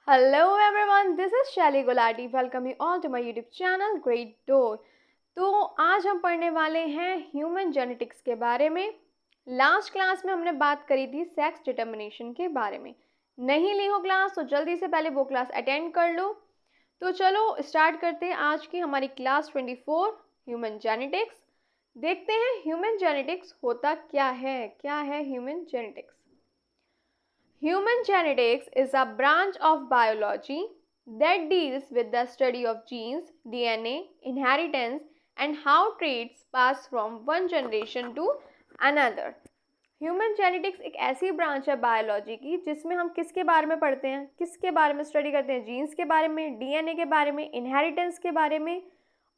Hello everyone, this is Shelly Gulati. Welcome you all to my YouTube channel Great Door. तो आज हम पढ़ने वाले हैं ह्यूमन जेनेटिक्स के बारे में। लास्ट क्लास में हमने बात करी थी सेक्स डिटर्मिनेशन के बारे में। नहीं ली हो क्लास तो जल्दी से पहले वो क्लास अटेंड कर लो। तो चलो स्टार्ट करते हैं आज की हमारी क्लास 24 ह्यूमन जेनेटिक्स। देखते हैं ह्यूमन जेनेटिक्स होता क्या है human genetics. Human genetics is a branch of biology that deals with the study of genes, DNA, inheritance, and how traits pass from one generation to another. Human genetics एक ऐसी branch है biology की जिसमें हम किसके बारे में पढ़ते हैं, किसके बारे में स्टडी करते हैं, जीन्स के बारे में, डीएनए के बारे में, इनहेरिटेंस के बारे में,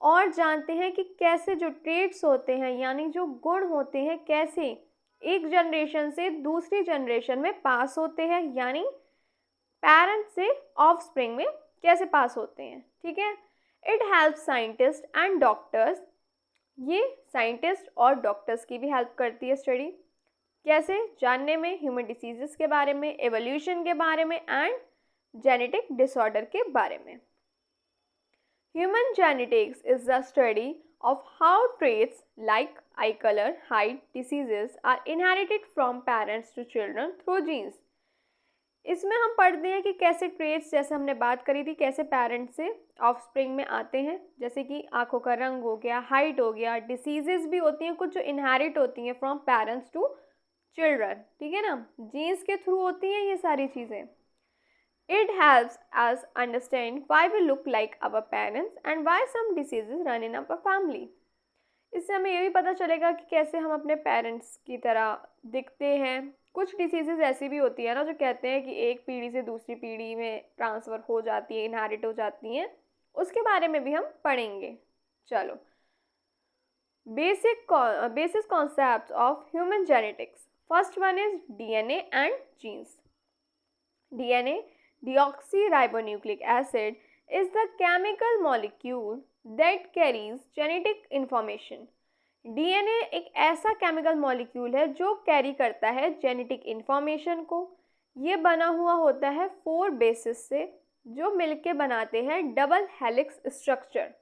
और जानते हैं कि कैसे जो ट्रेट्स होते हैं यानी जो गुण होते हैं कैसे एक जनरेशन से दूसरी जनरेशन में पास होते हैं, यानी पेरेंट से ऑफस्प्रिंग में कैसे पास होते हैं। ठीक है, it help scientist and doctors, ये साइंटिस्ट और डॉक्टर्स की भी हेल्प करती है स्टडी, कैसे जानने में ह्यूमन डिसीजेस के बारे में, एवोल्यूशन के बारे में एंड जेनेटिक डिसऑर्डर के बारे में। Human genetics is the study of how traits like eye color, height, diseases are inherited from parents to children through genes. इसमें हम पढ़ते हैं कि कैसे ट्रेट्स, जैसे हमने बात करी थी, कैसे पेरेंट्स से ऑफस्प्रिंग में आते हैं, जैसे कि आंखों का रंग हो गया, हाइट हो गया, डिसीजेस भी होती हैं कुछ जो इनहेरिट होती हैं फ्रॉम पेरेंट्स टू चिल्ड्रन। ठीक है ना, जीन्स के थ्रू होती हैं ये सारी चीज़ें। It helps us understand why we look like our parents and why some diseases run in our family. इससे हमें ये भी पता चलेगा कि कैसे हम अपने पेरेंट्स की तरह दिखते हैं। कुछ डिसीजेस ऐसी भी होती है ना जो कहते हैं कि एक पीढ़ी से दूसरी पीढ़ी में ट्रांसफ़र हो जाती है, इनहेरिट हो जाती हैं, उसके बारे में भी हम पढ़ेंगे। चलो, basic concepts of human genetics. First one is DNA and genes. DNA, deoxyribonucleic acid, is the chemical molecule that carries genetic information. DNA एक ऐसा केमिकल मॉलिक्यूल है जो कैरी करता है जेनेटिक इंफॉर्मेशन को। ये बना हुआ होता है 4 बेसिस से जो मिलके बनाते हैं डबल हेलिक्स स्ट्रक्चर।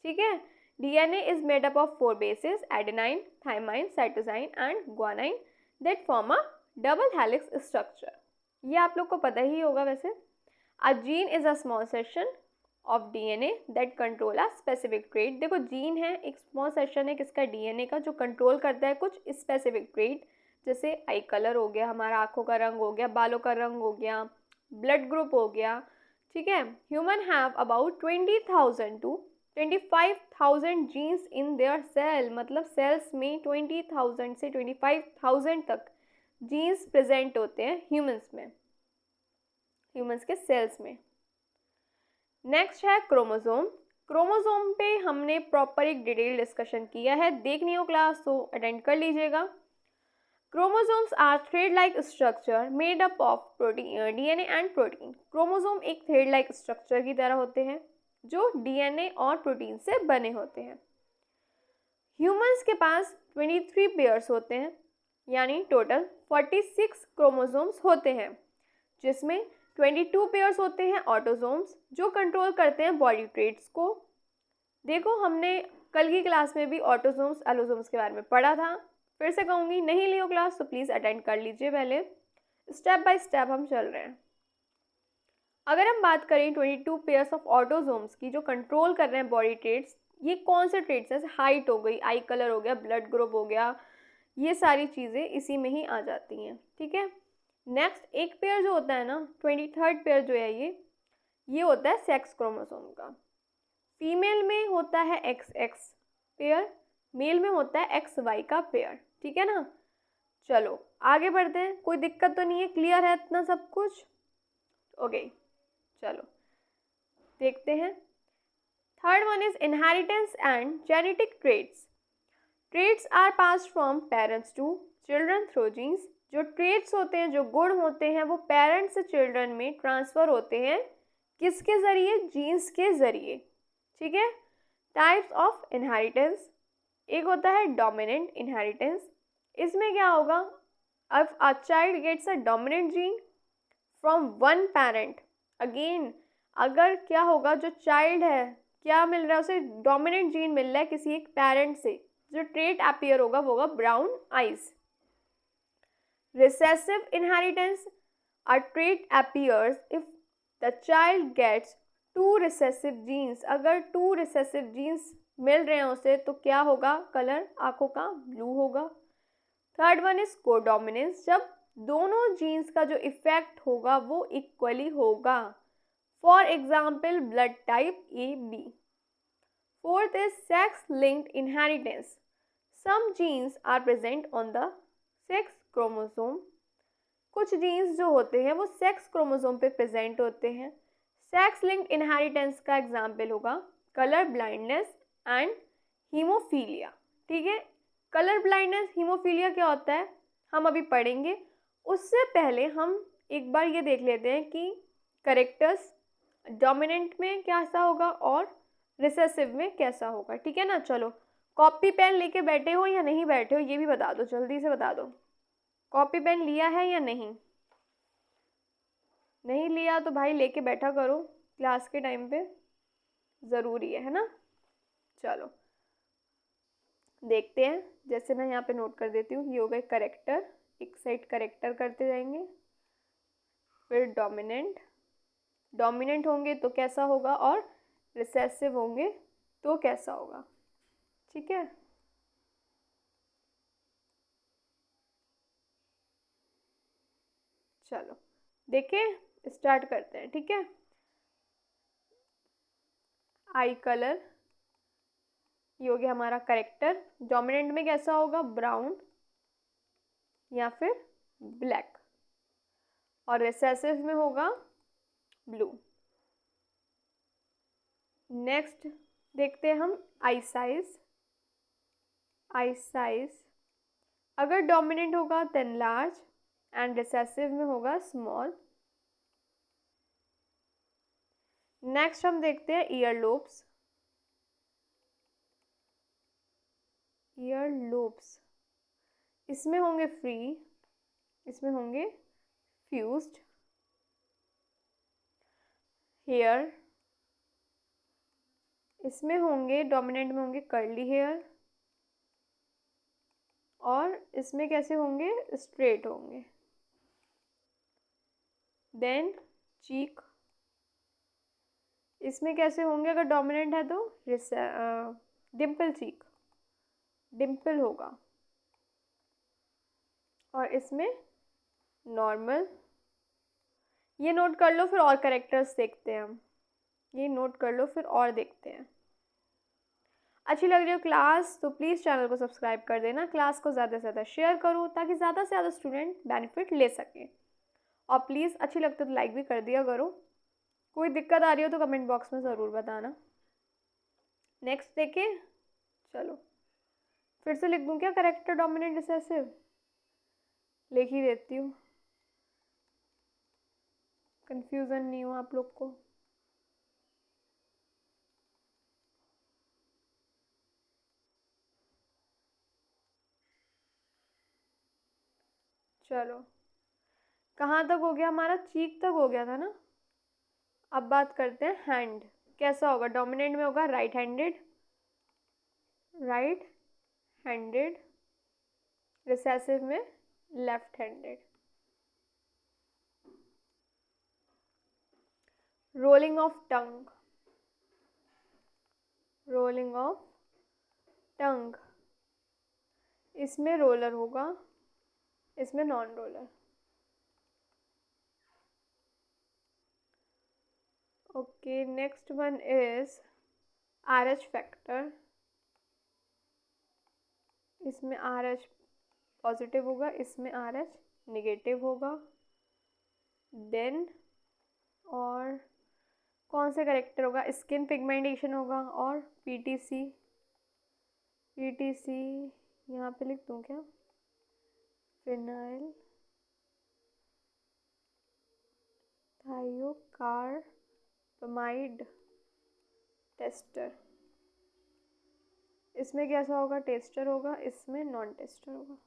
ठीक है, DNA is made up of 4 bases, adenine, thymine, cytosine and guanine, that form a double helix structure. ये आप लोग को पता ही होगा वैसे। A gene is a small section of DNA that control a specific trait. देखो, जीन है एक स्मॉल सेक्शन है किसका, डीएनए का, जो कंट्रोल करता है कुछ स्पेसिफिक ट्रेट, जैसे आई कलर हो गया, हमारा आंखों का रंग हो गया, बालों का रंग हो गया, ब्लड ग्रुप हो गया। ठीक है, human have about 20,000 to 25,000 genes in their cell, मतलब सेल्स में 20,000 से 25,000 तक जीन्स प्रेजेंट होते हैं ह्यूमंस में, ह्यूमंस के सेल्स में। नेक्स्ट है क्रोमोसोम। क्रोमोसोम पे हमने प्रॉपर एक डिटेल डिस्कशन किया है, देखनी हो क्लास तो अटेंड कर लीजिएगा। Chromosomes are thread like structure made up of protein, DNA and protein. Chromosome एक थ्रेड लाइक स्ट्रक्चर की तरह होते हैं जो डीएनए और प्रोटीन से बने होते हैं। ह्यूमंस के पास 23 पेयर्स होते हैं, यानी टोटल 46 क्रोमोसोम्स होते हैं, जिसमें 22 पेयर्स होते हैं ऑटोसोम्स जो कंट्रोल करते हैं बॉडी ट्रेट्स को। देखो, हमने कल की क्लास में भी ऑटोसोम्स एलोसोम्स के बारे में पढ़ा था, फिर से कहूँगी, नहीं लियो क्लास तो प्लीज़ अटेंड कर लीजिए, पहले स्टेप बाय स्टेप हम चल रहे हैं। अगर हम बात करें 22 पेयर्स ऑफ ऑटोसोम्स की जो कंट्रोल कर रहे हैं बॉडी ट्रेट्स, ये कौन से ट्रेट्स हैं, हाइट हो गई, आई कलर हो गया, ब्लड ग्रुप हो गया, ये सारी चीज़ें इसी में ही आ जाती हैं। ठीक है, नेक्स्ट एक पेयर जो होता है ना, 23rd पेयर जो है ये होता है सेक्स क्रोमोसोम का। फीमेल में होता है XX पेयर, मेल में होता है XY का पेयर। ठीक है ना, चलो आगे बढ़ते हैं, कोई दिक्कत तो नहीं है, क्लियर है इतना सब कुछ? ओके, चलो देखते हैं। Third one is inheritance and genetic traits. Traits are passed from parents to children through genes. जो ट्रेट्स होते हैं, जो गुण होते हैं, वो पेरेंट्स से चिल्ड्रन में ट्रांसफ़र होते हैं, किसके ज़रिए, जीन्स के ज़रिए। ठीक है, टाइप्स ऑफ इनहेरिटेंस, एक होता है डोमिनेंट इनहेरिटेंस। इसमें क्या होगा, if a child gets a dominant gene from one parent, again अगर क्या होगा, जो चाइल्ड है क्या मिल रहा है उसे, डोमिनेंट जीन मिल रहा है किसी एक पेरेंट से, जो ट्रेट अपीयर होगा वो होगा brown eyes. Recessive inheritance, a trait appears if the child gets two recessive genes। अगर टू रिसेसिव जीन्स मिल रहे हैं उसे तो क्या होगा, कलर आंखों का ब्लू होगा। थर्ड वन इज कोडोमिनेंस, जब दोनों जीन्स का जो इफेक्ट होगा वो इक्वली होगा, for example blood type A B. Fourth is sex linked inheritance, some genes are present on the sex chromosome. कुछ जीन्स जो होते हैं वो सेक्स क्रोमोसोम पे प्रेजेंट होते हैं। सेक्स लिंक्ड इनहेरिटेंस का एग्जाम्पल होगा कलर ब्लाइंडनेस एंड हीमोफीलिया। ठीक है, कलर ब्लाइंडनेस हीमोफीलिया क्या होता है हम अभी पढ़ेंगे, उससे पहले हम एक बार ये देख लेते हैं कि करेक्टर्स डोमिनेंट में कैसा होगा और रिसेसिव में कैसा होगा। ठीक है ना, चलो कॉपी पेन लेके बैठे हो या नहीं बैठे हो ये भी बता दो, जल्दी से बता दो। कॉपी पेन लिया है या नहीं, नहीं लिया तो भाई लेके बैठा करो, क्लास के टाइम पे ज़रूरी है ना। चलो देखते हैं, जैसे मैं यहाँ पे नोट कर देती हूँ, ये हो गए करेक्टर, एक साइड करेक्टर करते जाएंगे। फिर डोमिनेंट, डोमिनेंट होंगे तो कैसा होगा और रिसेसिव होंगे तो कैसा होगा। ठीक है, चलो देखिए स्टार्ट करते हैं। ठीक है, आई कलर, ये हो गया हमारा करेक्टर। डोमिनेंट में कैसा होगा, ब्राउन या फिर ब्लैक, और रिसेसिव में होगा ब्लू। नेक्स्ट देखते हैं हम आई साइज। आई साइज अगर डोमिनेंट होगा देन लार्ज एंड रिसेसिव में होगा स्मॉल। नेक्स्ट हम देखते हैं ईयर लोब्स। ईयर लोब्स इसमें होंगे फ्री, इसमें होंगे फ्यूज्ड। हेयर इसमें होंगे, डोमिनेंट में होंगे कर्ली हेयर, और इसमें कैसे होंगे, स्ट्रेट होंगे। देन चीक, इसमें कैसे होंगे अगर डोमिनेंट है तो डिम्पल चीक, डिम्पल होगा, और इसमें नॉर्मल। ये नोट कर लो, फिर और करेक्टर्स देखते हैं हम, ये नोट कर लो फिर और देखते हैं। अच्छी लग रही हो क्लास तो प्लीज़ चैनल को सब्सक्राइब कर देना, क्लास को ज़्यादा से ज़्यादा शेयर करो ताकि ज़्यादा से ज़्यादा स्टूडेंट बेनिफिट ले सकें, और प्लीज़ अच्छी लगती तो लाइक भी कर दिया करो। कोई दिक्कत आ रही हो तो कमेंट बॉक्स में ज़रूर बताना। नेक्स्ट देखिए, चलो फिर से लिख दूँ क्या, करेक्टर डोमिनेंट रिसेसिव लिख ही देती हूँ, कंफ्यूजन नहीं हो आप लोग को। चलो कहाँ तक हो गया हमारा, चीक तक हो गया था ना। अब बात करते हैं हैंड, कैसा होगा, डोमिनेंट में होगा right handed, right handed, recessive में left handed. Rolling of tongue, rolling of tongue इसमें रोलर होगा, इसमें non roller. Okay, next one is RH factor, इसमें RH पॉजिटिव होगा, इसमें RH नेगेटिव होगा। देन और कौन सा करेक्टर होगा, स्किन पिगमेंटेशन होगा, और PTC, PTC यहाँ पे लिख दूँ क्या, फिनाइल थायोकार्बमाइड टेस्टर, इसमें कैसा होगा, टेस्टर होगा, इसमें नॉन टेस्टर होगा।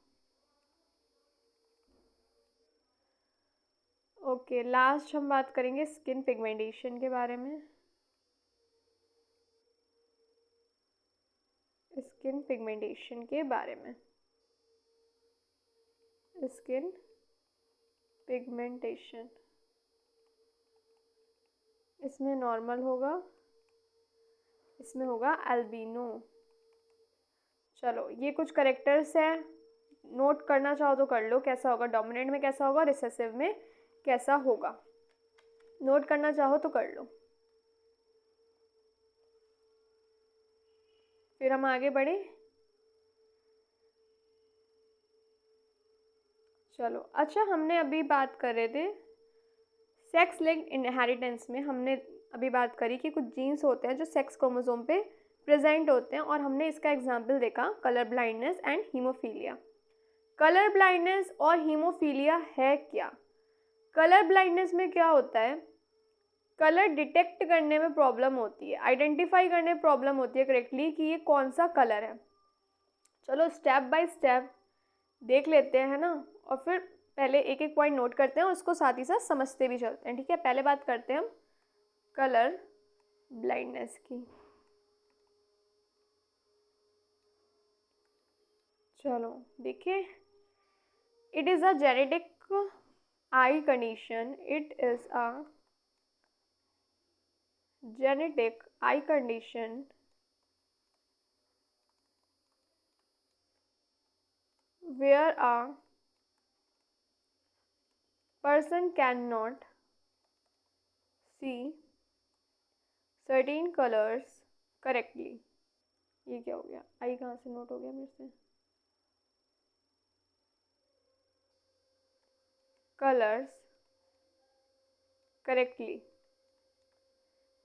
ओके, लास्ट हम बात करेंगे स्किन पिगमेंटेशन के बारे में। स्किन पिगमेंटेशन के बारे में, स्किन पिगमेंटेशन, इसमें नॉर्मल होगा, इसमें होगा अल्बिनो। चलो, ये कुछ करेक्टर्स हैं, नोट करना चाहो तो कर लो, कैसा होगा डोमिनेंट में, कैसा होगा रिसेसिव में, कैसा होगा, नोट करना चाहो तो कर लो। फिर हम आगे बढ़े। चलो, अच्छा, हमने अभी बात कर रहे थे सेक्स लिंक्ड इनहेरिटेंस में, हमने अभी बात करी कि कुछ जीन्स होते हैं जो सेक्स क्रोमोसोम पे प्रेजेंट होते हैं, और हमने इसका एग्जाम्पल देखा colour blindness and haemophilia. Colour blindness और हीमोफीलिया है क्या? कलर ब्लाइंडनेस में क्या होता है, कलर डिटेक्ट करने में प्रॉब्लम होती है, आइडेंटिफाई करने में प्रॉब्लम होती है करेक्टली कि ये कौन सा कलर है। चलो, स्टेप बाय स्टेप देख लेते हैं ना, और फिर पहले एक एक पॉइंट नोट करते हैं और उसको साथ ही साथ समझते भी चलते हैं, ठीक है। पहले बात करते हैं हम कलर ब्लाइंडनेस की। चलो देखिए, it is a genetic eye condition. It is a genetic eye condition where a person cannot see certain colors correctly. ये क्या हो गया, आई कहाँ से नोट हो गया मेरे से, कलर्स करेक्टली,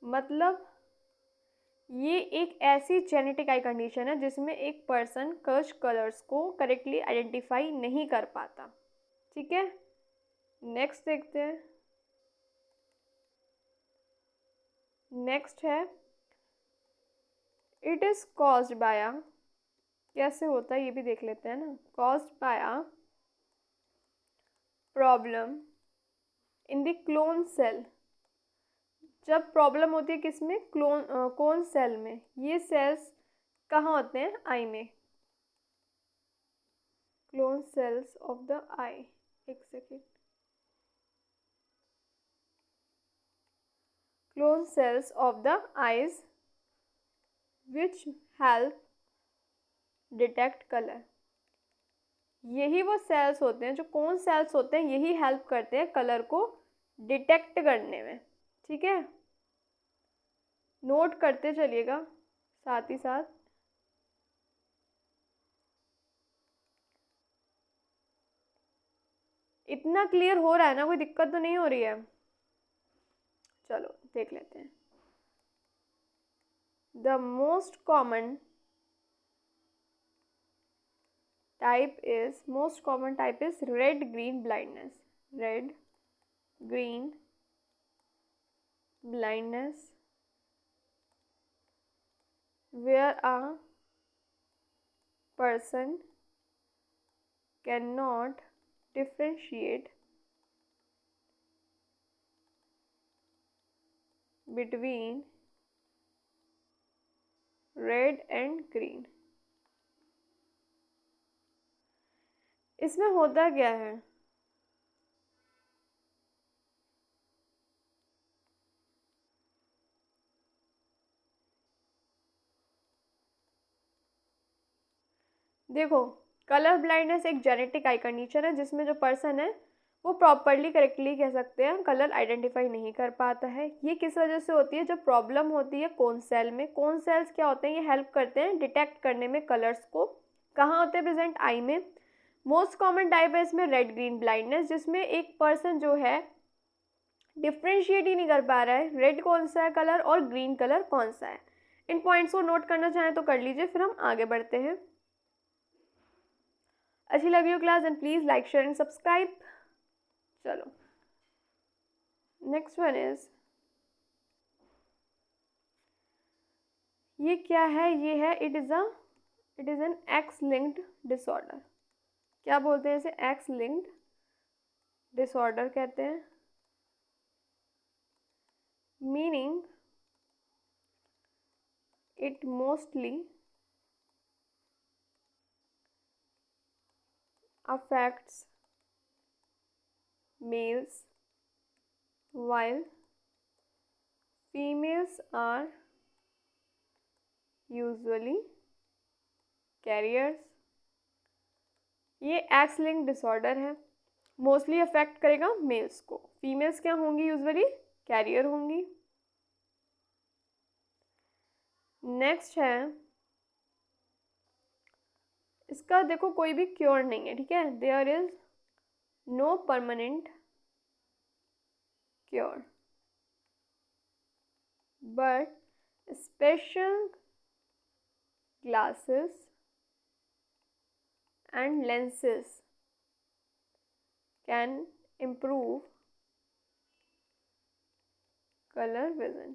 मतलब ये एक ऐसी जेनेटिक आई कंडीशन है जिसमें एक पर्सन कुछ कलर्स को करेक्टली आइडेंटिफाई नहीं कर पाता, ठीक है। नेक्स्ट देखते हैं, नेक्स्ट है it is caused by a, कैसे होता है ये भी देख लेते हैं ना, caused by a problem in the clone cell. जब प्रॉब्लम होती है किसमें, कौन सेल में, ये सेल्स कहाँ होते हैं, आई में, clone cells of the eye, एक second, clone cells of the eyes which help detect colour. यही वो सेल्स होते हैं, जो कौन सेल्स होते हैं, यही हेल्प करते हैं कलर को डिटेक्ट करने में, ठीक है। नोट करते चलिएगा साथ ही साथ। इतना क्लियर हो रहा है ना, कोई दिक्कत तो नहीं हो रही है? चलो देख लेते हैं। The most common type is red green blindness, red green blindness where a person cannot differentiate between red and green। इसमें होता क्या है, देखो, कलर ब्लाइंडनेस एक जेनेटिक आई कंडीशन है जिसमें जो पर्सन है वो प्रॉपरली करेक्टली कह सकते हैं कलर आइडेंटिफाई नहीं कर पाता है। ये किस वजह से होती है, जब प्रॉब्लम होती है कौन सेल में, कौन सेल्स क्या होते हैं, ये हेल्प करते हैं डिटेक्ट करने में कलर्स को, कहाँ होते हैं प्रेजेंट, आई में। मोस्ट कॉमन टाइप है इसमें रेड ग्रीन ब्लाइंडनेस, जिसमें एक पर्सन जो है डिफ्रेंशिएट ही नहीं कर पा रहा है रेड कौन सा है कलर और ग्रीन कलर कौन सा है। इन पॉइंट्स को नोट करना चाहें तो कर लीजिए, फिर हम आगे बढ़ते हैं। अच्छी लगी हो class, and please like share and subscribe. चलो, नेक्स्ट वन इज, ये क्या है, ये है it is an x linked disorder. क्या बोलते हैं इसे, एक्स लिंक्ड डिसऑर्डर कहते हैं। meaning it mostly affects males while females are usually carriers. ये एक्स लिंक डिसऑर्डर है, मोस्टली अफेक्ट करेगा मेल्स को, फीमेल्स क्या होंगी यूजुअली कैरियर होंगी। नेक्स्ट है, इसका देखो कोई भी क्योर नहीं है, ठीक है, there is no permanent cure, but special glasses and lenses can improve color vision।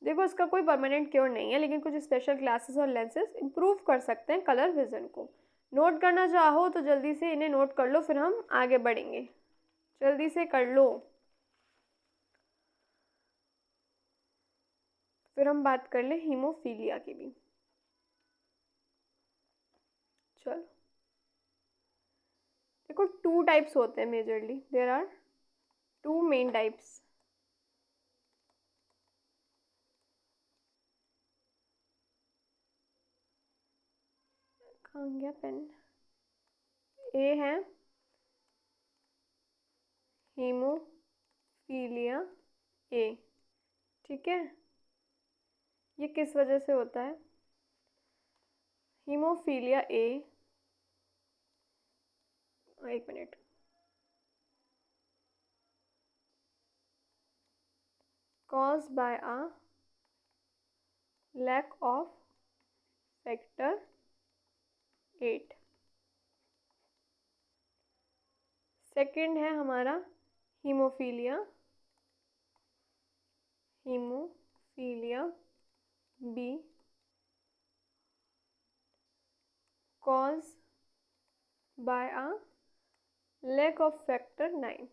देखो इसका कोई परमानेंट क्योर नहीं है, लेकिन कुछ स्पेशल ग्लासेस और लेंसेज इंप्रूव कर सकते हैं कलर विजन को। नोट करना चाहो तो जल्दी से इन्हें नोट कर लो, फिर हम आगे बढ़ेंगे, जल्दी से कर लो, फिर हम बात कर ले हीमोफीलिया की भी। चलो देखो टू टाइप्स होते हैं मेजरली, there are two main types. कहाँ गया पेन? ए है हीमोफीलिया ए, ठीक है, ये किस वजह से होता है? हीमोफीलिया ए, एक minute, caused by a lack of factor 8। Second है हमारा haemophilia, haemophilia B, caused by a lack of factor 9।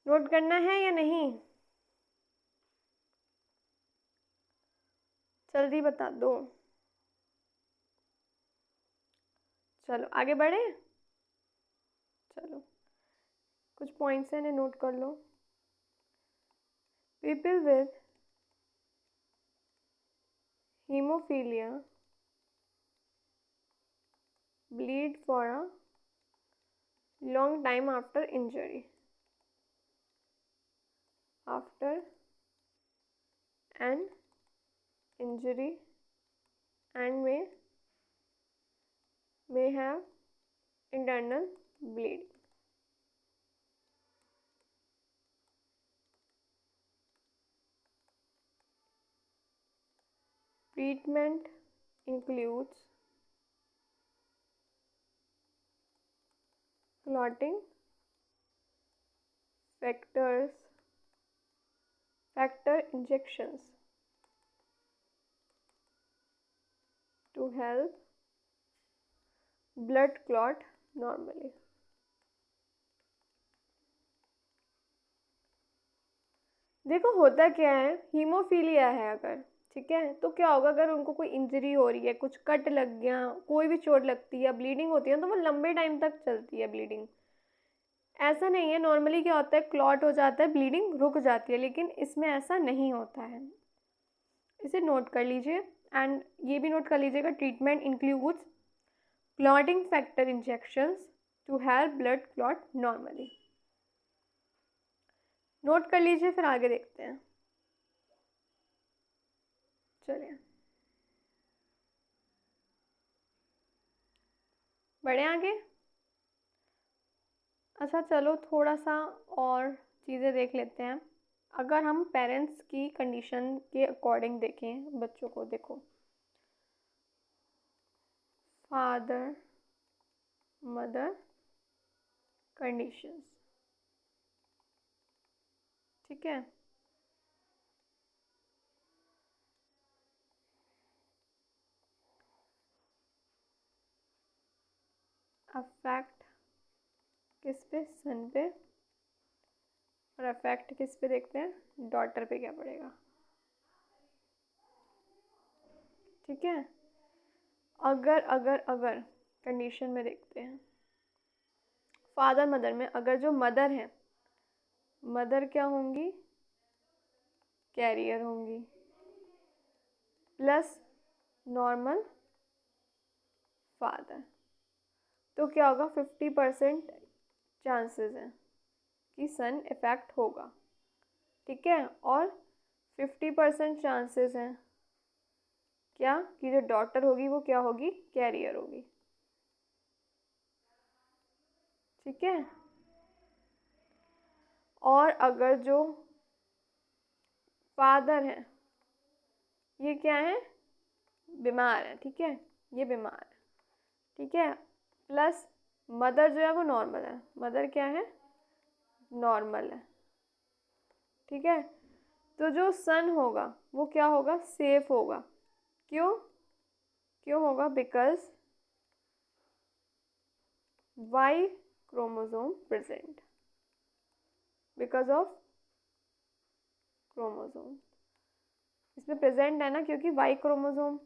Note करना है या नहीं? जल्दी बता दो। चलो आगे बढ़े, चलो कुछ पॉइंट्स हैं इन्हें नोट कर लो। People with hemophilia bleed for a long time after injury, after an injury, and may have internal bleeding। Treatment includes clotting factor injections to help blood clot normally। देखो होता क्या है, हीमोफीलिया है अगर, ठीक है, तो क्या होगा अगर उनको कोई इंजरी हो रही है, कुछ कट लग गया, कोई भी चोट लगती है, ब्लीडिंग होती है, तो वो लंबे टाइम तक चलती है ब्लीडिंग। ऐसा नहीं है, नॉर्मली क्या होता है क्लॉट हो जाता है, ब्लीडिंग रुक जाती है, लेकिन इसमें ऐसा नहीं होता है, इसे नोट कर लीजिए। एंड ये भी नोट कर लीजिएगा, treatment includes clotting factor injections to help blood clot normally. Note कर लीजिए, फिर आगे देखते हैं, चलिए बढ़े आगे। अच्छा चलो थोड़ा सा और चीज़ें देख लेते हैं। अगर हम पेरेंट्स की कंडीशन के अकॉर्डिंग देखें बच्चों को, देखो फादर मदर कंडीशंस, ठीक है, अफेक्ट किस पे, सन पे, और अफेक्ट किस पे देखते हैं, डॉटर पे क्या पड़ेगा। ठीक है, अगर अगर अगर कंडीशन में देखते हैं, फादर मदर में अगर जो मदर है, मदर क्या होंगी, कैरियर होंगी, प्लस नॉर्मल फादर, तो क्या होगा, 50% चांसेस हैं कि सन इफेक्ट होगा। ठीक है, और 50% चांसेस हैं क्या कि जो डॉटर होगी वो क्या होगी, कैरियर होगी। ठीक है, और अगर जो फादर है ये क्या है, बीमार है। ठीक है, ये बीमार है। ठीक है, प्लस मदर जो है वो नॉर्मल है, मदर क्या है, नॉर्मल है। ठीक है, तो जो सन होगा वो क्या होगा, सेफ होगा। क्यों, क्यों होगा, because Y chromosome present, because of chromosome, इसमें प्रेजेंट है ना क्योंकि वाई क्रोमोसोम।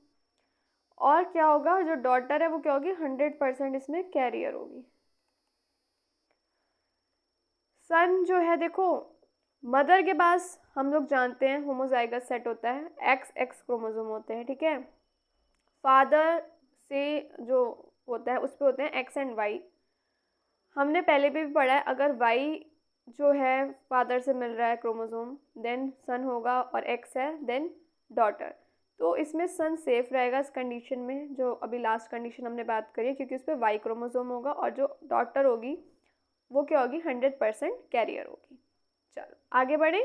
और क्या होगा, जो डॉटर है वो क्या होगी, 100% इसमें कैरियर होगी। सन जो है देखो, मदर के पास हम लोग जानते हैं होमोजाइगस सेट होता है, एक्स एक्स क्रोमोसोम होते हैं। ठीक है, फादर से जो होता है उस पे होते हैं एक्स एंड वाई। हमने पहले भी पढ़ा है, अगर वाई जो है फादर से मिल रहा है क्रोमोसोम, देन सन होगा, और एक्स है देन डॉटर। तो इसमें सन सेफ रहेगा इस कंडीशन में, जो अभी लास्ट कंडीशन हमने बात करी है, क्योंकि उस पर वाई क्रोमोसोम होगा, और जो डॉटर होगी वो क्या होगी, 100% कैरियर होगी। चलो आगे बढ़े,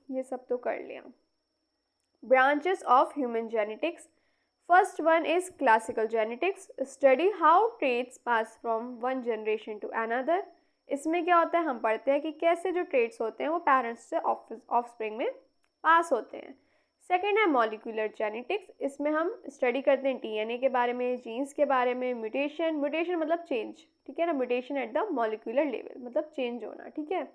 ये सब तो कर लिया। Branches of human genetics, first one is classical genetics, study how traits pass from one generation to another. इसमें क्या होता है, हम पढ़ते हैं कि कैसे जो ट्रेट्स होते हैं वो पेरेंट्स से ऑफस्प्रिंग में पास होते हैं। सेकेंड है मॉलिक्यूलर जेनेटिक्स, इसमें हम स्टडी करते हैं डीएनए के बारे में, जीन्स के बारे में, म्यूटेशन, म्यूटेशन मतलब चेंज। ठीक है ना, mutation at the molecular level मतलब चेंज होना। ठीक है,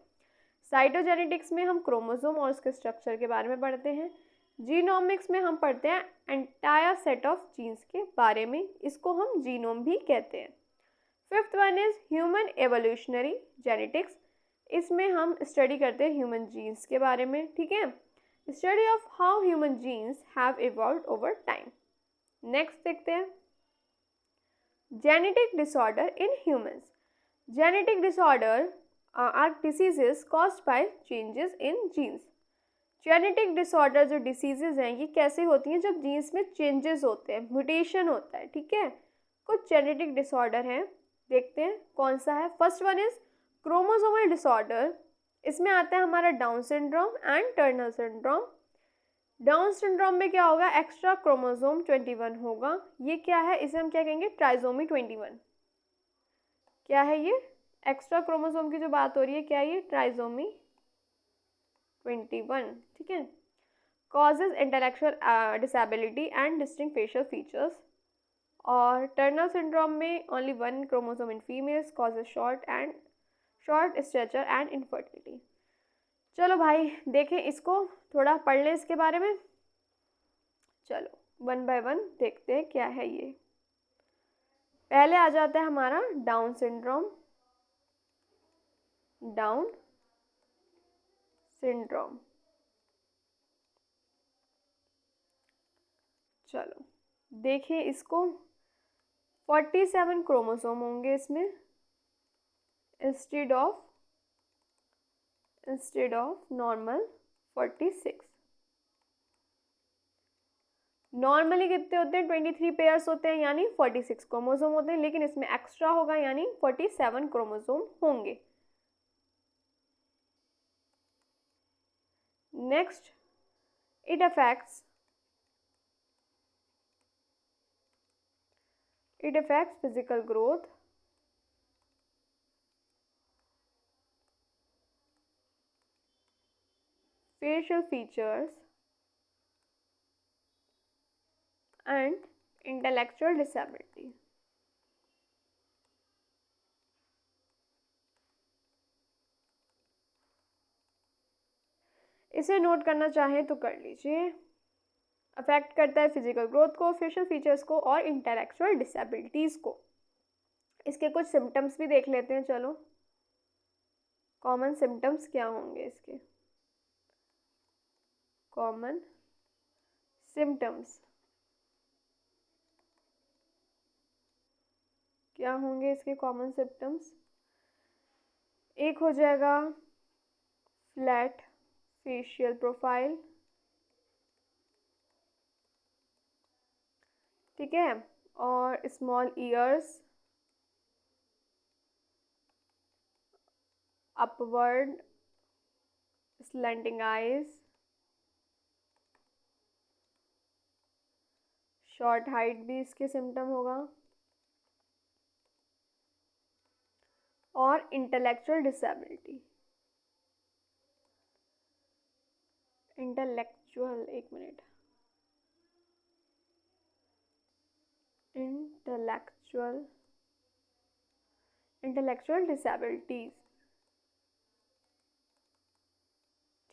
साइटोजेनेटिक्स में हम क्रोमोसोम और उसके स्ट्रक्चर के बारे में पढ़ते हैं। जीनोमिक्स में हम पढ़ते हैं एंटायर सेट ऑफ जीन्स के बारे में, इसको हम जीनोम भी कहते हैं। Fifth one is human evolutionary genetics, इसमें हम स्टडी करते हैं ह्यूमन जीन्स के बारे में। ठीक है, study of how human genes have evolved over time. Next देखते हैं genetic disorder in humans. Genetic disorder are diseases caused by changes in genes. Genetic disorder जो डिसीजेज हैं ये कैसे होती हैं, जब जीन्स में चेंजेस होते हैं, म्यूटेशन होता है। ठीक है, कुछ जेनेटिक डिसऑर्डर हैं, देखते हैं कौन सा है। First one is chromosomal disorder, इसमें आता है हमारा down syndrome and Turner syndrome. Down syndrome में क्या होगा, एक्स्ट्रा क्रोमोसोम 21 होगा। ये क्या है, इसे हम क्या कहेंगे, ट्राइजोमी 21। क्या है ये, एक्स्ट्रा क्रोमोसोम की जो बात हो रही है, क्या है ये, ट्राइजोमी 21। ठीक है, causes intellectual disability and distinct facial features. और टर्नर सिंड्रोम में only one chromosome in females, causes short stature and infertility. चलो भाई देखें इसको, थोड़ा पढ़ लें इसके बारे में। चलो वन बाय वन देखते हैं क्या है ये। पहले आ जाता है हमारा डाउन सिंड्रोम। डाउन सिंड्रोम, चलो देखिए इसको, 47 क्रोमोसोम होंगे इसमें इंस्टेड ऑफ नॉर्मल 46। नॉर्मली कितने होते हैं, 23 पेयर्स होते हैं, यानी 46 क्रोमोसोम होते हैं, लेकिन इसमें एक्स्ट्रा होगा यानी 47 क्रोमोसोम होंगे। Next, it affects physical growth, facial features and intellectual disability. इसे नोट करना चाहें तो कर लीजिए। अफेक्ट करता है फिजिकल ग्रोथ को, फेशियल फीचर्स को और इंटेलेक्चुअल डिसेबिलिटीज़ को। इसके कुछ सिम्टम्स भी देख लेते हैं। चलो, कॉमन सिम्टम्स क्या होंगे इसके? कॉमन सिम्टम्स क्या होंगे इसके? कॉमन सिम्टम्स एक हो जाएगा फ्लैट फेशियल प्रोफाइल, ठीक है, और small years, upward slanting eyes, short height भी इसके सिम्टम होगा, और इंटेलेक्चुअल डिसेबिलिटी। इंटेलेक्चुअल, एक मिनट, इंटेलेक्चुअल डिसेबिलिटीज,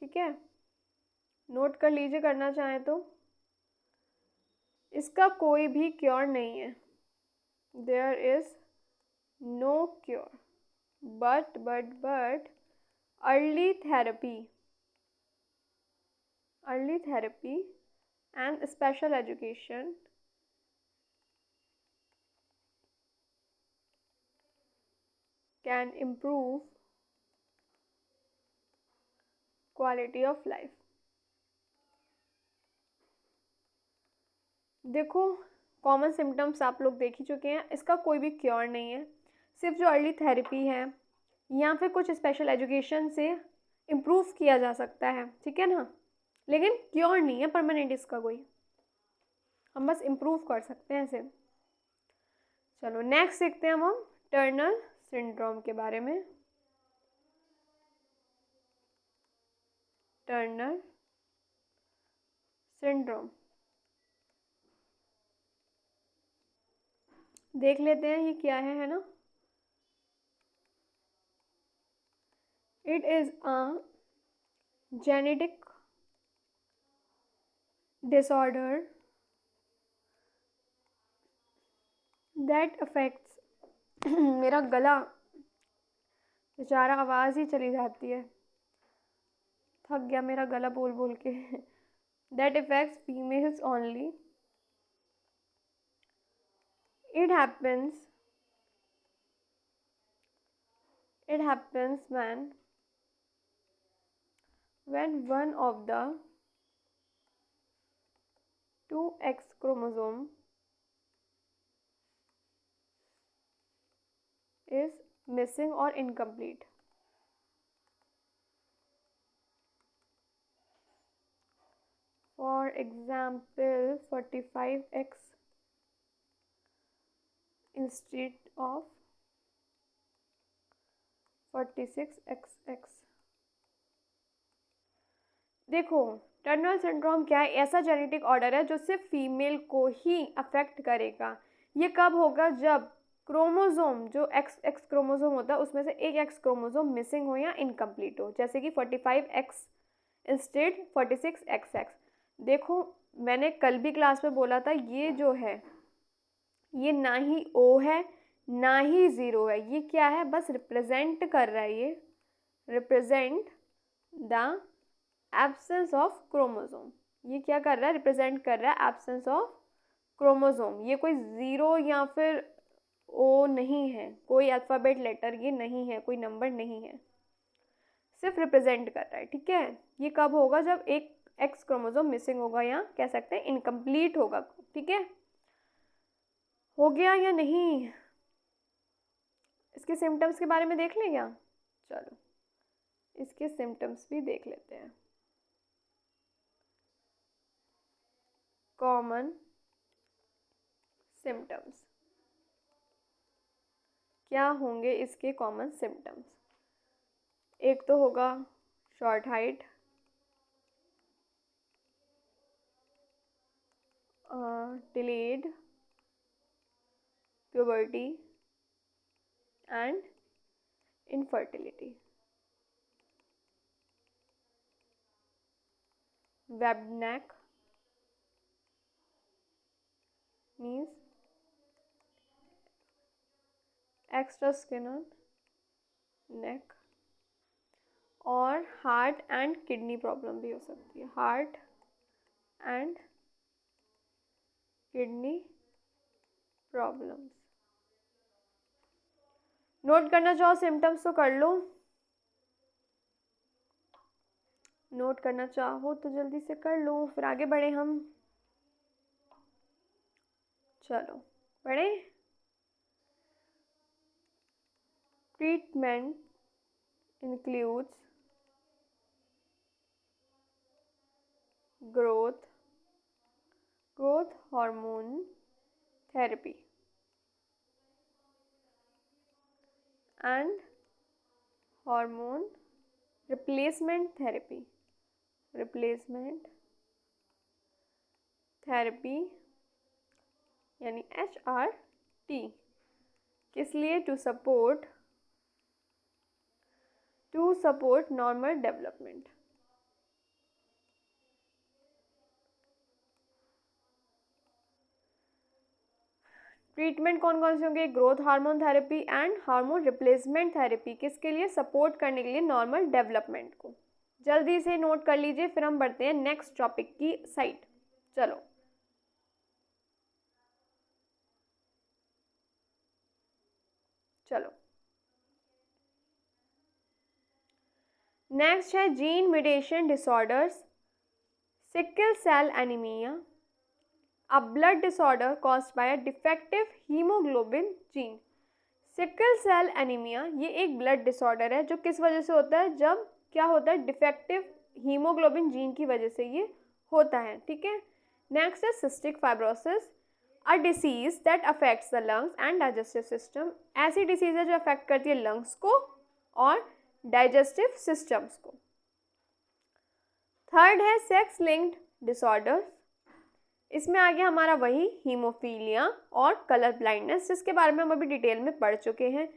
ठीक है, नोट कर लीजिए करना चाहें तो। इसका कोई भी क्योर नहीं है, there is no cure, but early therapy and special education can improve quality of life. देखो, कॉमन सिम्टम्स आप लोग देख ही चुके हैं। इसका कोई भी क्योर नहीं है, सिर्फ जो अर्ली थेरेपी है या फिर कुछ स्पेशल एजुकेशन से इम्प्रूव किया जा सकता है, ठीक है ना, लेकिन क्योर नहीं है परमानेंट इसका कोई, हम बस इम्प्रूव कर सकते हैं इसे। चलो नेक्स्ट देखते हैं हम टर्नर सिंड्रोम के बारे में। टर्नर सिंड्रोम देख लेते हैं ये क्या है ना। It is a genetic disorder that affects मेरा गला, बेचारा आवाज़ ही चली जाती है, थक गया मेरा गला बोल बोल के। That affects females only. It happens when one of the two X chromosome is missing or incomplete. For example, 45X instead of 46XX। देखो, टर्नर सिंड्रोम क्या है? ऐसा जेनेटिक ऑर्डर है जो सिर्फ फीमेल को ही अफेक्ट करेगा। ये कब होगा? जब क्रोमोसोम, जो एक्स क्रोमोसोम होता है उसमें से एक एक्स क्रोमोसोम मिसिंग हो या इनकम्प्लीट हो, जैसे कि 45X इंस्टेड 46XX। देखो, मैंने कल भी क्लास में बोला था, ये जो है ये ना ही O है ना ही ज़ीरो है, ये क्या है? बस रिप्रेजेंट कर रहा है, ये represent the absence of chromosome. ये क्या कर रहा है? रिप्रेजेंट कर रहा है एब्सेंस ऑफ क्रोमोसोम। ये कोई ज़ीरो या फिर ओ नहीं है, कोई अल्फ़ाबेट लेटर ये नहीं है, कोई नंबर नहीं है, सिर्फ रिप्रेजेंट कर रहा है, ठीक है। ये कब होगा? जब एक एक्स क्रोमोसोम मिसिंग होगा या कह सकते हैं इनकम्प्लीट होगा, ठीक है। हो गया या नहीं? इसके सिम्टम्स के बारे में देख लें क्या? चलो इसके सिम्टम्स भी देख लेते हैं। कॉमन सिम्टम्स क्या होंगे इसके? कॉमन सिम्टम्स एक तो होगा short height, delayed puberty and infertility. Webbed neck means extra skin on neck. और हार्ट एंड किडनी प्रॉब्लम भी हो सकती है, heart and kidney problems. Note करना चाहो सिम्टम्स तो कर लो, नोट करना चाहो तो जल्दी से कर लो, फिर आगे बढ़े हम। चलो बढ़े। Treatment includes growth hormone therapy and hormone replacement therapy यानी HRT। किस लिए? To support normal development. Treatment कौन कौन से होंगे? Growth hormone therapy and hormone replacement therapy. किसके लिए? सपोर्ट करने के लिए नॉर्मल डेवलपमेंट को। जल्दी से नोट कर लीजिए, फिर हम बढ़ते हैं नेक्स्ट टॉपिक की साइड। चलो नेक्स्ट है gene mutation disorders, sickle cell anaemia, a blood disorder caused by a defective haemoglobin gene. Sickle cell anaemia ये एक ब्लड डिसऑर्डर है जो किस वजह से होता है? जब क्या होता है? डिफेक्टिव हीमोग्लोबिन जीन की वजह से ये होता है, ठीक है। नेक्स्ट है cystic fibrosis, a disease that affects the lungs and digestive system. ऐसी डिसीज है जो अफेक्ट करती है लंग्स को और डाइजेस्टिव सिस्टम्स को। थर्ड है सेक्स लिंक्ड डिसऑर्डर, इसमें आ गया हमारा वही हीमोफीलिया और कलर ब्लाइंडनेस, जिसके बारे में हम अभी डिटेल में पढ़ चुके हैं।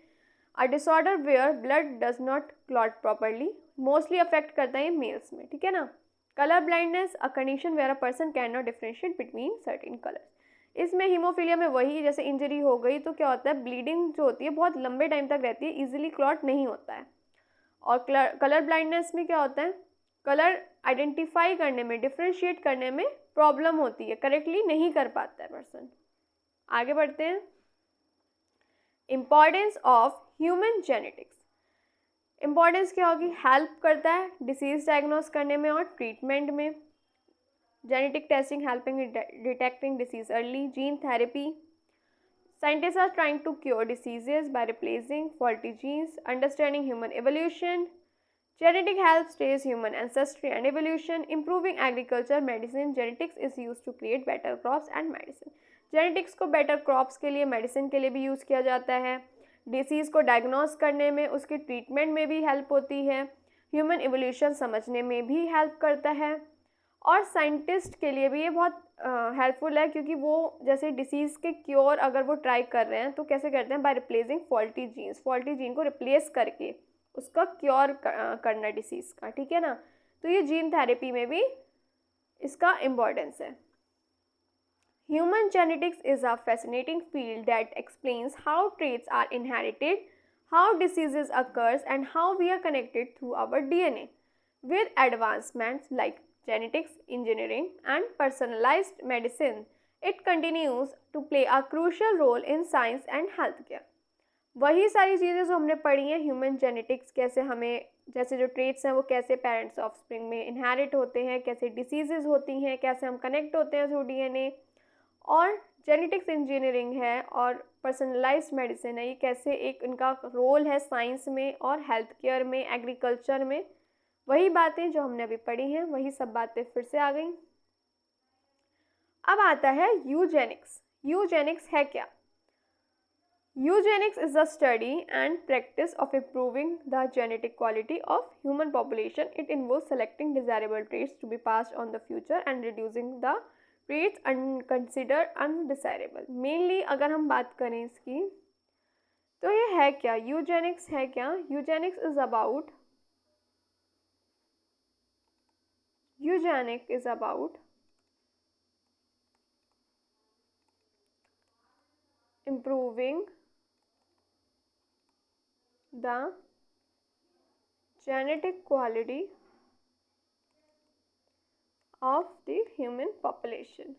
A disorder where blood does not clot properly, mostly affect करता है मेल्स में, ठीक है ना। Colour blindness, a condition where a person can not differentiate between certain colours. इसमें हीमोफीलिया में वही, जैसे इंजरी हो गई तो क्या होता है? ब्लीडिंग जो होती है बहुत लंबे टाइम तक रहती है, इजीली क्लॉट नहीं होता है। और कलर ब्लाइंडनेस में क्या होता है? कलर आइडेंटिफाई करने में, डिफ्रेंशिएट करने में प्रॉब्लम होती है, करेक्टली नहीं कर पाता है पर्सन। आगे बढ़ते हैं। Importance of human genetics. Importance क्या होगी? हेल्प करता है डिसीज डायग्नोस करने में और ट्रीटमेंट में। Genetic testing helping detecting disease early. Gene therapy, scientists are trying to cure diseases by replacing faulty genes. Understanding human evolution. Genetic helps trace human ancestry and evolution. Improving agriculture, medicine. Genetics is used to create better crops and medicine. Genetics को better crops के लिए, medicine के लिए भी use किया जाता है। Disease को डायग्नोस करने में, उसके ट्रीटमेंट में भी हेल्प होती है। ह्यूमन एवोल्यूशन समझने में भी हेल्प करता है। और साइंटिस्ट के लिए भी ये बहुत हेल्पफुल है, क्योंकि वो जैसे डिसीज़ के क्योर अगर वो ट्राई कर रहे हैं तो कैसे करते हैं? By replacing faulty genes, faulty gene को रिप्लेस करके उसका क्योर करना डिसीज़ का, ठीक है ना। तो ये जीन थेरेपी में भी इसका इम्पोर्टेंस है। Human genetics is a fascinating field that explains how traits are inherited, how diseases occurs and how we are connected through our DNA. With advancements like genetics, engineering, and personalized medicine, it continues to play a crucial role in science and healthcare. वही सारी चीज़ें जो हमने पढ़ी हैं, human genetics कैसे हमें, जैसे जो ट्रेट्स हैं वो कैसे पेरेंट्स ऑफस्प्रिंग में इनहेरिट होते हैं, कैसे डिसीजेज होती हैं, कैसे हम कनेक्ट होते हैं थ्रू DNA, और जेनेटिक्स इंजीनियरिंग है और पर्सनलाइज्ड मेडिसिन है, ये कैसे एक इनका रोल है साइंस में और हेल्थ केयर में, एग्रीकल्चर में। वही बातें जो हमने अभी पढ़ी हैं, वही सब बातें फिर से आ गई। अब आता है यूजेनिक्स। यूजेनिक्स है क्या? Eugenics is the study and practice of improving the genetic quality of human population. It involves selecting desirable traits to be passed on the future and reducing the traits consider undesirable. Mainly अगर हम बात करें इसकी तो ये है क्या, यूजेनिक्स है क्या? Eugenics is about improving the genetic quality of the human population।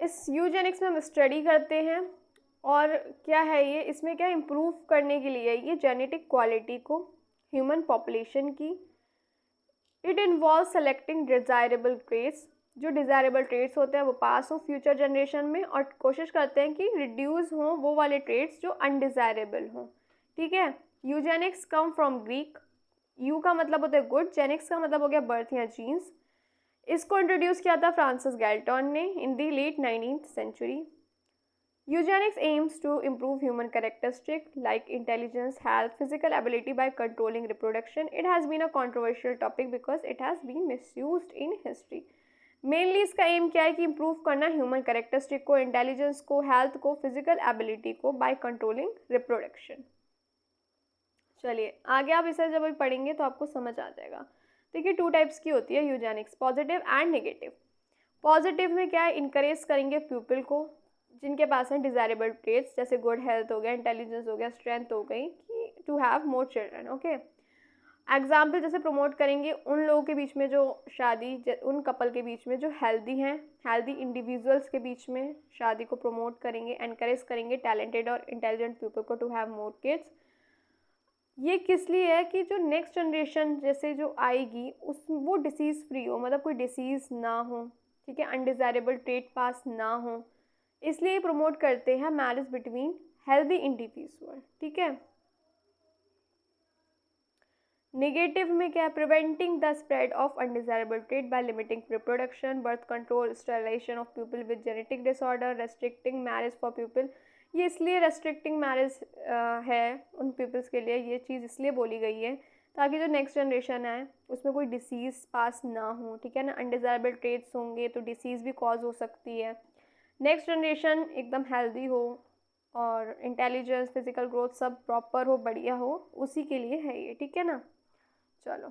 इस यूजेनिक्स में हम स्टडी करते हैं और क्या है ये, इसमें क्या इम्प्रूव करने के लिए ये जेनेटिक क्वालिटी को ह्यूमन पॉपुलेशन की। It involve selecting desirable traits, जो डिज़ायरेबल ट्रेट्स होते हैं वो पास हो फ्यूचर जनरेशन में, और कोशिश करते हैं कि रिड्यूस हों वो वाले ट्रेट्स जो अनडिज़ायरेबल हों। ठीक है। Eugenix come from Greek, you का मतलब होता है गुड, जेनिक्स का मतलब हो गया बर्थ या जीन्स। इसको इंट्रोड्यूस किया था फ्रांसिस गैल्टन ने in the late 19th century. Eugenics aims to improve human characteristics like intelligence, health, physical ability by controlling reproduction. It has been a controversial topic because it has been misused in history. Mainly इसका M क्या है कि improve करना human characteristic को, intelligence को, health को, physical ability को by controlling reproduction। चलिए आगे आप इसे जब भी पढ़ेंगे तो आपको समझ आ जाएगा। देखिए टू टाइप्स की होती है Eugenix, positive and negative. Positive में क्या है, इनकरेज करेंगे पीपल को जिनके पास हैं डिज़ायरेबल ट्रेट्स, जैसे गुड हेल्थ हो गया, इंटेलिजेंस हो गया, स्ट्रेंथ हो गई, कि to have more children. Okay. Example जैसे प्रमोट करेंगे उन लोगों के बीच में जो उन कपल के बीच में जो हेल्दी हैं, हेल्दी इंडिविजुअल्स के बीच में शादी को प्रमोट करेंगे, एनकरेज करेंगे टैलेंटेड और इंटेलिजेंट पीपल को टू हैव मोर किड्स। ये किस लिए है कि जो नेक्स्ट जनरेशन जैसे जो आएगी उस वो डिसीज़ फ्री हो, मतलब कोई डिसीज़ ना हो, ठीक है, अनडिज़ायरेबल ट्रेट पास ना हो, इसलिए प्रमोट करते हैं मैरिज बिटवीन हेल्दी इंडिविजुअल। ठीक है। नेगेटिव में क्या है, preventing the spread of undesirable trait by limiting reproduction, birth control, sterilisation of people with genetic disorder, restricting marriage for people. ये इसलिए रेस्ट्रिक्टिंग मैरिज है उन पीपल्स के लिए, ये चीज़ इसलिए बोली गई है ताकि जो नेक्स्ट जनरेशन है उसमें कोई डिसीज़ पास ना हो। ठीक है ना, अनडिजायरेबल ट्रेट्स होंगे तो डिसीज़ भी कॉज हो सकती है। नेक्स्ट जनरेशन एकदम हेल्दी हो और इंटेलिजेंस, फिजिकल ग्रोथ सब प्रॉपर हो, बढ़िया हो, उसी के लिए है ये। ठीक है ना। चलो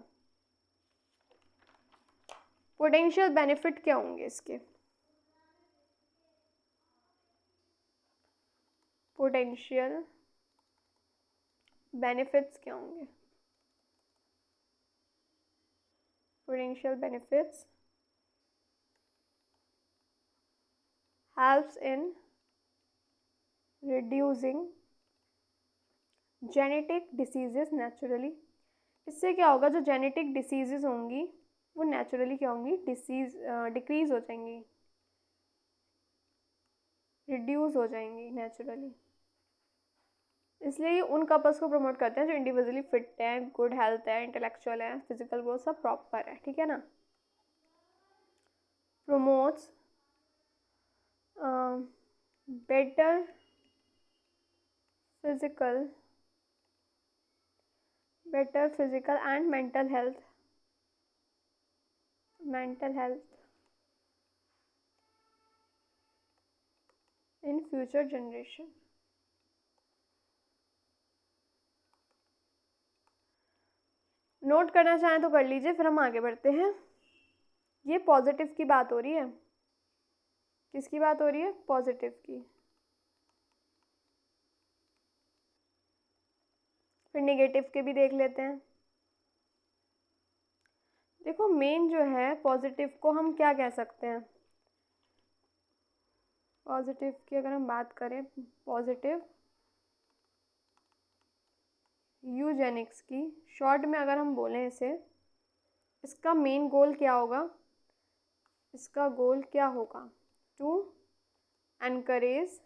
पोटेंशियल बेनिफिट क्या होंगे इसके, पोटेंशियल बेनिफिट्स क्या होंगे? Potential benefits helps in reducing genetic diseases naturally। इससे क्या होगा, जो जेनेटिक डिसीजेज होंगी वो नेचुरली क्या होंगी, डिक्रीज हो जाएंगी, रिड्यूस हो जाएंगी नेचुरली। इसलिए ये उन कपल्स को प्रमोट करते हैं जो इंडिविजुअली फिट हैं, गुड हेल्थ है, इंटेलेक्चुअल है, फिजिकल ग्रोथ सब प्रॉपर है। ठीक है ना। Promotes better physical and mental health in future generation. Note करना चाहें तो कर लीजिए, फिर हम आगे बढ़ते हैं। ये पॉजिटिव की बात हो रही है, किसकी बात हो रही है, पॉजिटिव की। फिर नेगेटिव के भी देख लेते हैं। देखो मेन जो है पॉजिटिव को हम क्या कह सकते हैं, पॉजिटिव की अगर हम बात करें, पॉजिटिव यूजेनिक्स की शॉर्ट में अगर हम बोलें इसे, इसका मेन गोल क्या होगा, इसका गोल क्या होगा, to encourage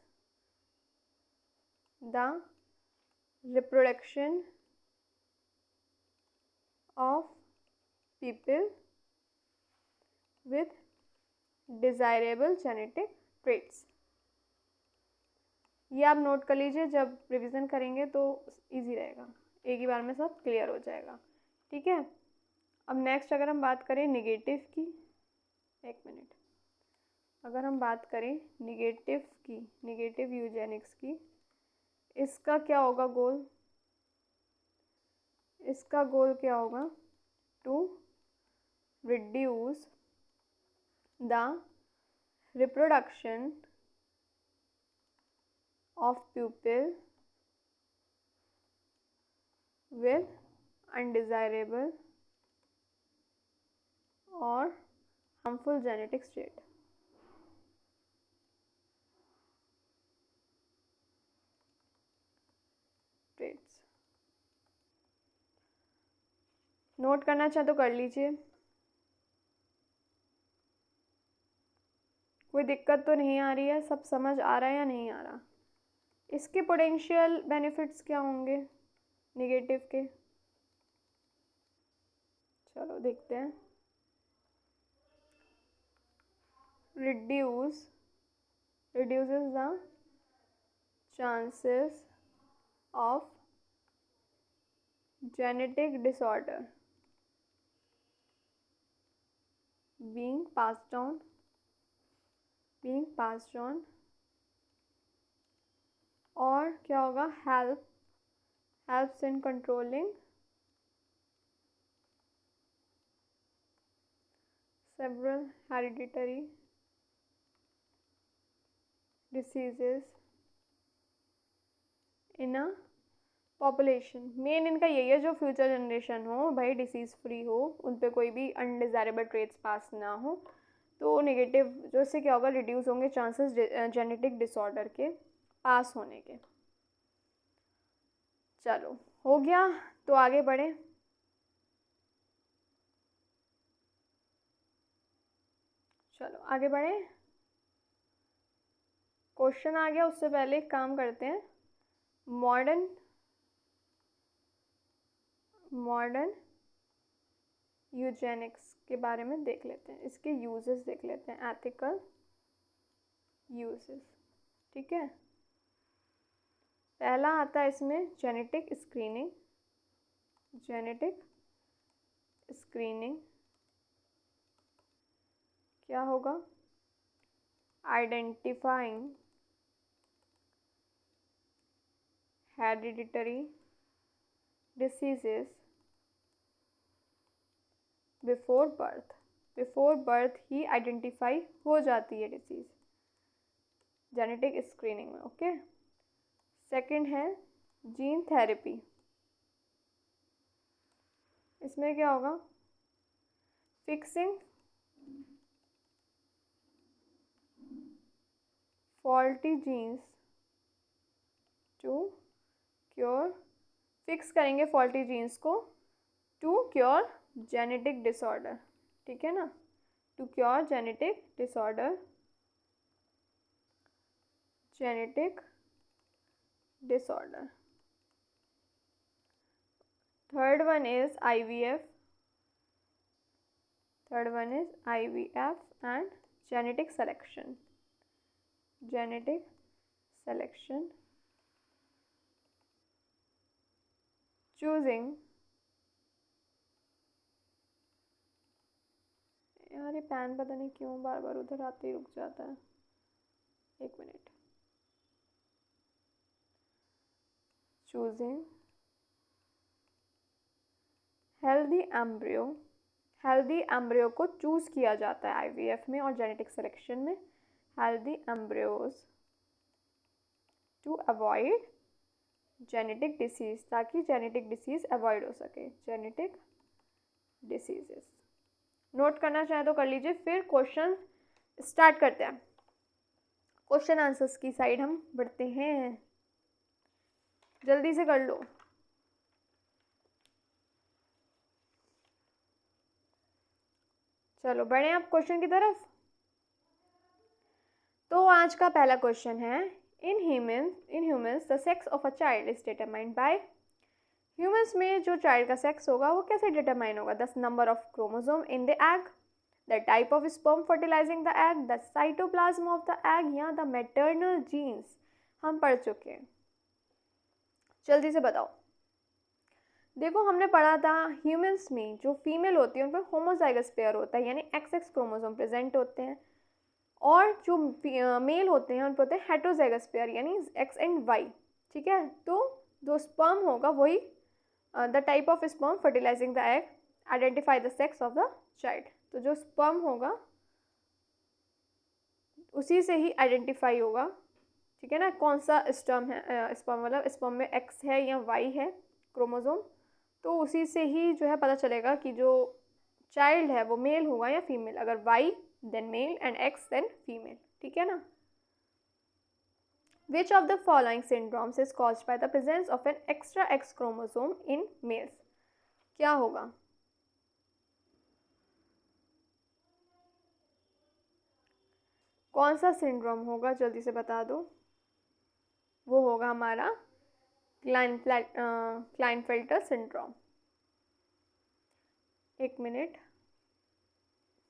the reproduction of people with desirable genetic traits. ये आप नोट कर लीजिए, जब रिवीजन करेंगे तो इजी रहेगा। एक ही बार में सब क्लियर हो जाएगा, ठीक है। अब नेक्स्ट अगर हम बात करें निगेटिव की, एक मिनट, अगर हम बात करें निगेटिव की, निगेटिव यूजेनिक्स की, इसका क्या होगा गोल, इसका गोल क्या होगा, to reduce the reproduction of pupil with undesirable or harmful genetic state. Traits. Note करना चाहे तो कर लीजिए, कोई दिक्कत तो नहीं आ रही है, सब समझ आ रहा है या नहीं आ रहा। इसके पोटेंशियल बेनिफिट्स क्या होंगे निगेटिव के, चलो देखते हैं। reduces the chances of genetic disorder being passed on और क्या होगा, helps in controlling several hereditary diseases in a population. Main इनका यही है, जो फ्यूचर जनरेशन हो भाई डिसीज़ फ्री हो, उन पे कोई भी अनडिज़ायरेबल ट्रेट्स पास ना हो, तो नेगेटिव जो इससे क्या होगा, रिड्यूस होंगे चांसेस जेनेटिक डिसऑर्डर के पास होने के। चलो हो गया, तो आगे बढ़े। चलो आगे बढ़े, क्वेश्चन आ गया, उससे पहले एक काम करते हैं, मॉडर्न यूजेनिक्स के बारे में देख लेते हैं, इसके यूजेस देख लेते हैं, एथिकल यूजेस, ठीक है। पहला आता है इसमें जेनेटिक स्क्रीनिंग क्या होगा, identifying hereditary diseases before birth ही आइडेंटिफाई हो जाती है डिसीज जेनेटिक स्क्रीनिंग में, ओके। सेकंड है जीन थेरेपी, इसमें क्या होगा, fixing faulty genes to cure, fix करेंगे फॉल्टी जीन्स को टू क्योर जेनेटिक डिसऑर्डर, ठीक है ना, to cure genetic disorder, third one is IVF and genetic selection, choosing, यार ये पैन पता नहीं क्यों बार बार उधर आते ही रुक जाता है, एक मिनट, चूजिंग हेल्दी एम्ब्रियो को चूज किया जाता है IVF में और जेनेटिक सिलेक्शन में, healthy embryos to avoid genetic disease, ताकि जेनेटिक डिसीज अवॉइड हो सके, जेनेटिक डिसीजेस। नोट करना चाहे तो कर लीजिए, फिर क्वेश्चन स्टार्ट करते हैं, क्वेश्चन आंसर्स की साइड हम बढ़ते हैं, जल्दी से कर लो। चलो बढ़े आप क्वेश्चन की तरफ। तो आज का पहला क्वेश्चन है, in humans the sex of a child is determined by, humans में जो चाइल्ड का सेक्स होगा वो कैसे डिटरमाइन होगा, the number of chromosome in the egg, the type of sperm fertilising the egg, the cytoplasm of the egg, या the maternal jeans. हम पढ़ चुके हैं, जल्दी से बताओ। देखो हमने पढ़ा था ह्यूमंस में जो फीमेल होती है उन पर होमोजाइगस पेयर होता है, यानी XX क्रोमोसोम प्रेजेंट होते हैं, और जो मेल होते हैं उन पर होते हैं हेट्रोजाइगस पेयर यानी X एंड Y। ठीक है, तो जो स्पर्म होगा वही the type of sperm fertilising the egg identify the sex of the child. तो जो स्पर्म होगा उसी से ही आइडेंटिफाई होगा, ठीक है ना, कौन सा स्पर्म है, स्पर्म मतलब स्पर्म में X है या Y है क्रोमोसोम, तो उसी से ही जो है पता चलेगा कि जो चाइल्ड है वो मेल होगा या फीमेल। अगर Y then male and X then female, ठीक है ना। Which of the following syndromes is caused by the presence of an extra X chromosome in males? क्या होगा? कौन सा सिंड्रोम होगा, जल्दी से बता दो। वो होगा हमारा क्लाइनफेल्टर सिंड्रोम। एक minute.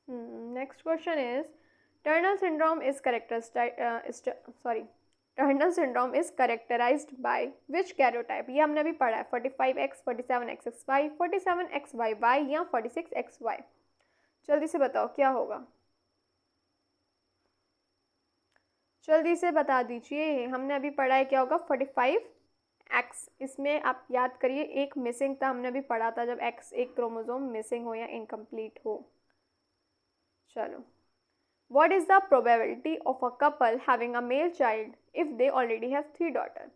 Next question is Turner syndrome is Turner syndrome is characterised by which karyotype? ये हमने अभी पढ़ा है 45X, 47XXY, 47XYY या 46XY। जल्दी से बताओ क्या होगा, जल्दी से बता दीजिए। हमने अभी पढ़ा है क्या होगा 45X। इसमें आप याद करिए एक मिसिंग था, हमने अभी पढ़ा था जब X एक क्रोमोसोम मिसिंग हो या इनकम्प्लीट हो। चलो, what is the probability of a couple having a male child if they already have 3 daughters?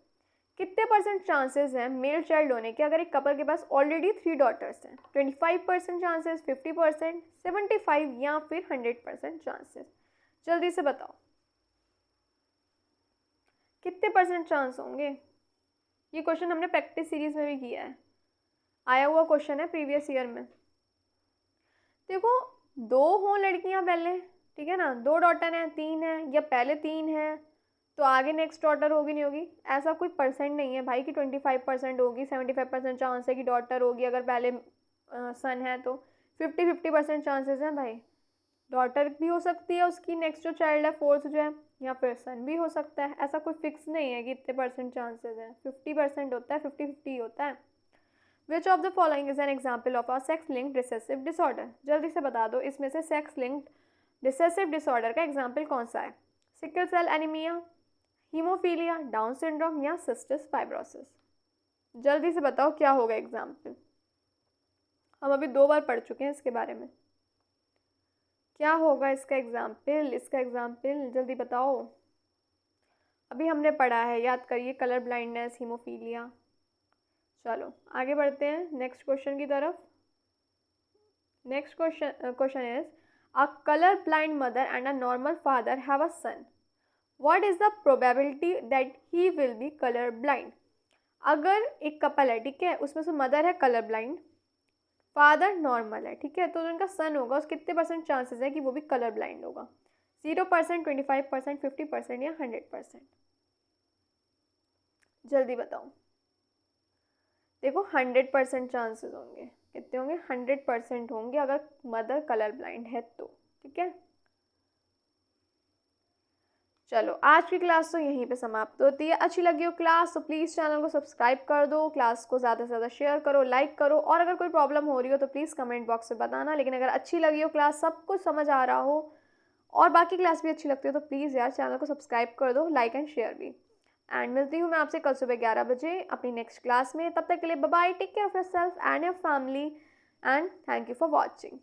कितने % चांसेस हैं मेल चाइल्ड होने के अगर एक कपल के पास ऑलरेडी 3 डॉटर्स हैं? 25% चांसेस, 50%, 75 या फिर 100% चांसेस? जल्दी से बताओ कितने % चांस होंगे। ये क्वेश्चन हमने प्रैक्टिस सीरीज में भी किया है, आया हुआ क्वेश्चन है प्रीवियस ईयर में। देखो 2 हों लड़कियां पहले, ठीक है ना, 2 डॉटर हैं, 3 है, या पहले 3 है तो आगे नेक्स्ट डॉटर होगी नहीं होगी? ऐसा कोई परसेंट नहीं है भाई कि 25% होगी, 75% चांस है कि डॉटर होगी अगर पहले सन है तो 50-50% चांसेस हैं भाई। डॉटर भी हो सकती है उसकी, नेक्स्ट जो चाइल्ड है फोर्थ जो है, या फिर सन भी हो सकता है। ऐसा कोई फिक्स नहीं है कि इतने % चांसेस हैं, 50% होता है, 50-50 होता है। Which of the following is an example of a sex linked recessive disorder? जल्दी से बता दो इसमें से सेक्स लिंक्ड रिसेसिव डिसऑर्डर का एग्जाम्पल कौन सा है? Sickle cell anaemia, haemophilia, Down syndrome या सिस्टिस फाइब्रोसिस? जल्दी से बताओ क्या होगा एग्जाम्पल। हम अभी 2 बार पढ़ चुके हैं इसके बारे में। क्या होगा इसका एग्जाम्पल, इसका एग्जाम्पल जल्दी बताओ। अभी हमने पढ़ा है, याद करिए, कलर ब्लाइंडनेस, हीमोफीलिया। चलो आगे बढ़ते हैं नेक्स्ट क्वेश्चन की तरफ। Next question is a colour blind mother and a normal father have a son, what is the probability that he will be colour blind? अगर एक कपल है, ठीक है, उसमें से मदर है कलर ब्लाइंड, फादर नॉर्मल है, ठीक है, तो जो उनका सन होगा उस कितने % चांसेस है कि वो भी कलर ब्लाइंड होगा? 0%, 25%, 50% या 100%? जल्दी बताओ। देखो 100% चांसेस होंगे। कितने होंगे? 100% होंगे अगर मदर कलर ब्लाइंड है तो, ठीक है। चलो आज की क्लास तो यहीं पे समाप्त होती है। अच्छी लगी हो क्लास तो प्लीज़ चैनल को सब्सक्राइब कर दो, क्लास को ज़्यादा से ज़्यादा शेयर करो, लाइक करो, और अगर कोई प्रॉब्लम हो रही हो तो प्लीज़ कमेंट बॉक्स में बताना। लेकिन अगर अच्छी लगी हो क्लास, सब कुछ समझ आ रहा हो और बाकी क्लास भी अच्छी लगती हो तो प्लीज़ यार चैनल को सब्सक्राइब कर दो, लाइक एंड शेयर भी। एंड मिलती हूँ मैं आपसे कल सुबह 11 बजे अपनी नेक्स्ट क्लास में। तब तक के लिए bye bye, take care of yourself and your family, and thank you for watching.